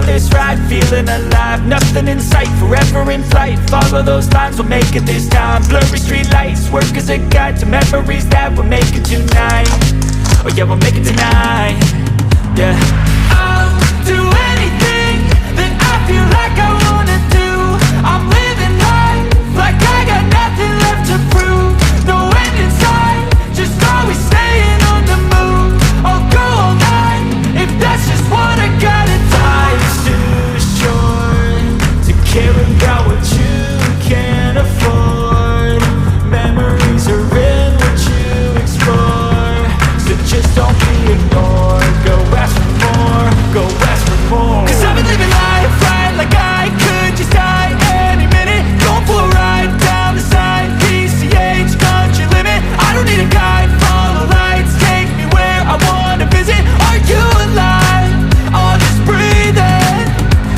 to this ride, feeling alive. Nothing in sight, forever in flight. Follow those lines, we'll make it this time. Blurry street lights, work as a guide to memories that we're making tonight. Oh yeah, we'll make it tonight. Yeah, I'll do anything that I feel like I wanna do. I'm living life like I got nothing left to prove. No end in sight, just always staying on the move. I'll go all night if that's just what I gotta do. Life's too short to care about what you can't afford. Memories are in what you explore, so just don't be ignored. Go ask for more, go ask for more. 'Cause I've been living life right like I could just die any minute. Going for a ride down the side, PCH, country limit. I don't need a guide, follow lights, take me where I wanna visit. Are you alive? I'll just breathe in.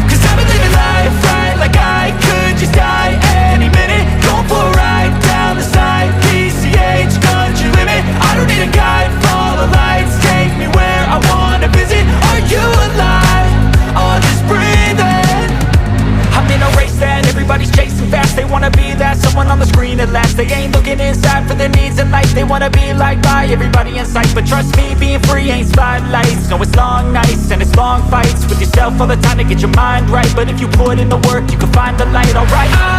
'Cause I've been living life right like I could just die any minute. Going for a ride down the side, PCH, country limit. I don't need a guide, follow lights, take me where I wanna visit. Are you alive? I'll just breathe in. I'm in a race that everybody's chasing fast. They wanna be that someone on the screen at last. They ain't looking inside for their needs in life. They wanna be liked by everybody in sight. But trust me, being free ain't spotlights. No, it's long nights and it's long fights with yourself all the time to get your mind right. But if you put in the work, you can find the light, alright.